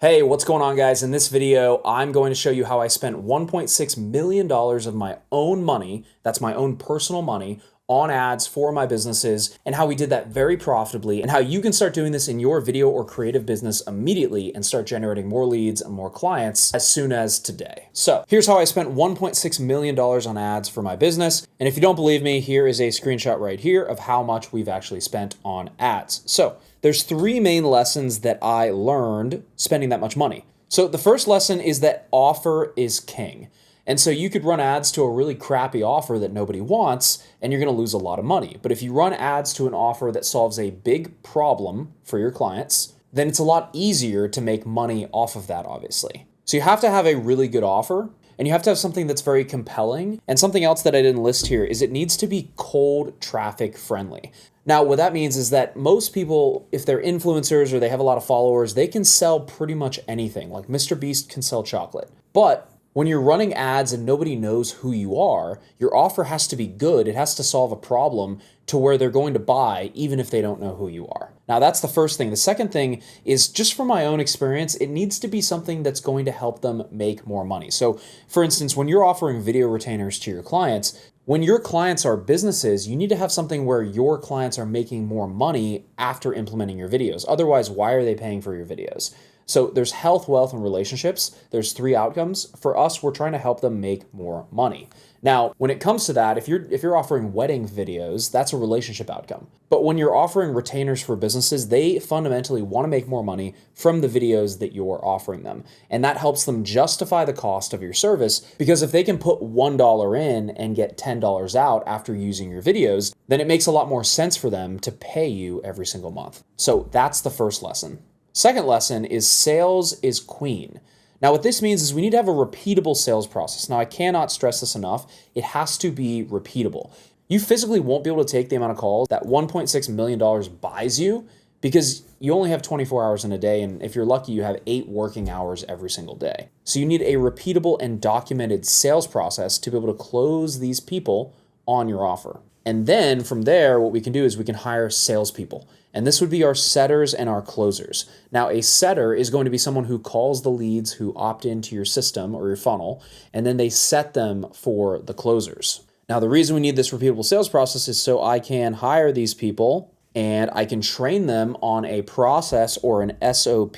Hey, what's going on, guys? In this video, I'm going to show you how I spent $1.6 million of my own money, that's my own personal money, on ads for my businesses, and how we did that very profitably, and how you can start doing this in your video or creative business immediately and start generating more leads and more clients as soon as today. So here's how I spent $1.6 million on ads for my business. And if you don't believe me, here is a screenshot right here of how much we've actually spent on ads. So there's three main lessons that I learned spending that much money. So the first lesson is that offer is king. And so you could run ads to a really crappy offer that nobody wants, and you're gonna lose a lot of money. But if you run ads to an offer that solves a big problem for your clients, then it's a lot easier to make money off of that, obviously. So you have to have a really good offer, and you have to have something that's very compelling. And something else that I didn't list here is it needs to be cold traffic friendly. Now, what that means is that most people, if they're influencers or they have a lot of followers, they can sell pretty much anything. Like Mr. Beast can sell chocolate. But when you're running ads and nobody knows who you are, your offer has to be good. It has to solve a problem to where they're going to buy even if they don't know who you are. Now, that's the first thing. The second thing is, just from my own experience, it needs to be something that's going to help them make more money. So, for instance, when you're offering video retainers to your clients, when your clients are businesses, you need to have something where your clients are making more money after implementing your videos. Otherwise, why are they paying for your videos? So there's health, wealth, and relationships. There's three outcomes. For us, we're trying to help them make more money. Now, when it comes to that, if you're offering wedding videos, that's a relationship outcome. But when you're offering retainers for businesses, they fundamentally want to make more money from the videos that you're offering them. And that helps them justify the cost of your service, because if they can put $1 in and get $10 out after using your videos, then it makes a lot more sense for them to pay you every single month. So that's the first lesson. Second lesson is sales is queen. Now, what this means is we need to have a repeatable sales process. Now, I cannot stress this enough. It has to be repeatable. You physically won't be able to take the amount of calls that $1.6 million buys you, because you only have 24 hours in a day, and if you're lucky, you have 8 working hours every single day. So you need a repeatable and documented sales process to be able to close these people on your offer. And then from there, what we can do is we can hire salespeople. And this would be our setters and our closers. Now, a setter is going to be someone who calls the leads who opt into your system or your funnel, and then they set them for the closers. Now, the reason we need this repeatable sales process is so I can hire these people and I can train them on a process or an SOP,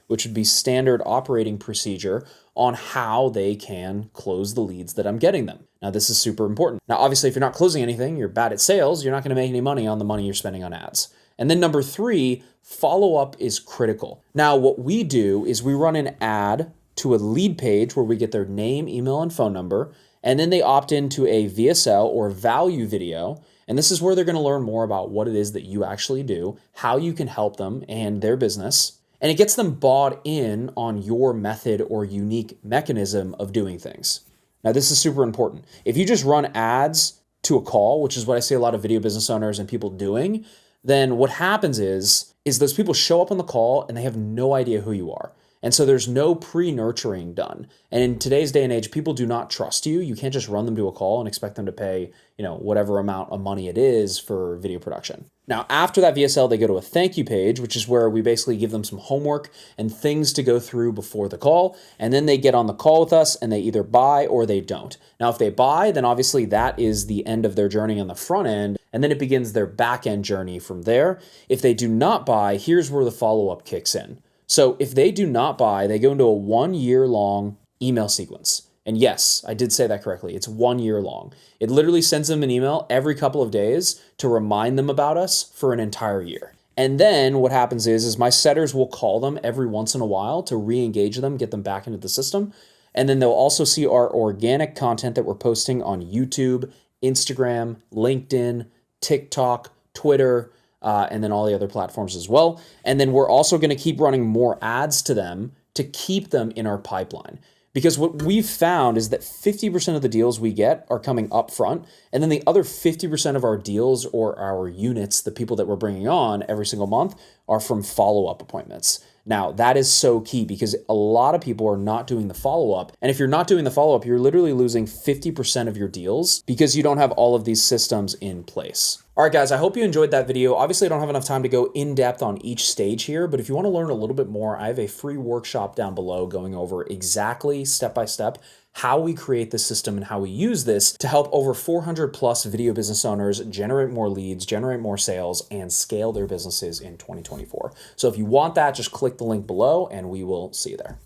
which would be standard operating procedure, on how they can close the leads that I'm getting them. Now, this is super important. Now, obviously, if you're not closing anything, you're bad at sales, you're not going to make any money on the money you're spending on ads. And then number 3, follow-up is critical. Now, what we do is we run an ad to a lead page where we get their name, email, and phone number, and then they opt into a VSL or value video. And this is where they're going to learn more about what it is that you actually do, how you can help them and their business. And it gets them bought in on your method or unique mechanism of doing things. Now, this is super important. If you just run ads to a call, which is what I see a lot of video business owners and people doing, then what happens is those people show up on the call and they have no idea who you are. And so there's no pre-nurturing done. And in today's day and age, people do not trust you. You can't just run them to a call and expect them to pay, whatever amount of money it is for video production. Now, after that VSL, they go to a thank you page, which is where we basically give them some homework and things to go through before the call. And then they get on the call with us and they either buy or they don't. Now, if they buy, then obviously that is the end of their journey on the front end. And then it begins their back end journey from there. If they do not buy, here's where the follow-up kicks in. So if they do not buy, they go into a 1-year-long email sequence. And yes, I did say that correctly. It's 1 year long. It literally sends them an email every couple of days to remind them about us for an entire year. And then what happens is my setters will call them every once in a while to re-engage them, get them back into the system. And then they'll also see our organic content that we're posting on YouTube, Instagram, LinkedIn, TikTok, Twitter, and then all the other platforms as well. And then we're also going to keep running more ads to them to keep them in our pipeline. Because what we've found is that 50% of the deals we get are coming up front, and then the other 50% of our deals or our units, the people that we're bringing on every single month, are from follow-up appointments. Now, that is so key because a lot of people are not doing the follow-up. And if you're not doing the follow-up, you're literally losing 50% of your deals because you don't have all of these systems in place. All right, guys, I hope you enjoyed that video. Obviously, I don't have enough time to go in depth on each stage here, but if you want to learn a little bit more, I have a free workshop down below going over exactly step by step how we create the system and how we use this to help over 400 plus video business owners generate more leads, generate more sales, and scale their businesses in 2024. So if you want that, just click the link below and we will see you there.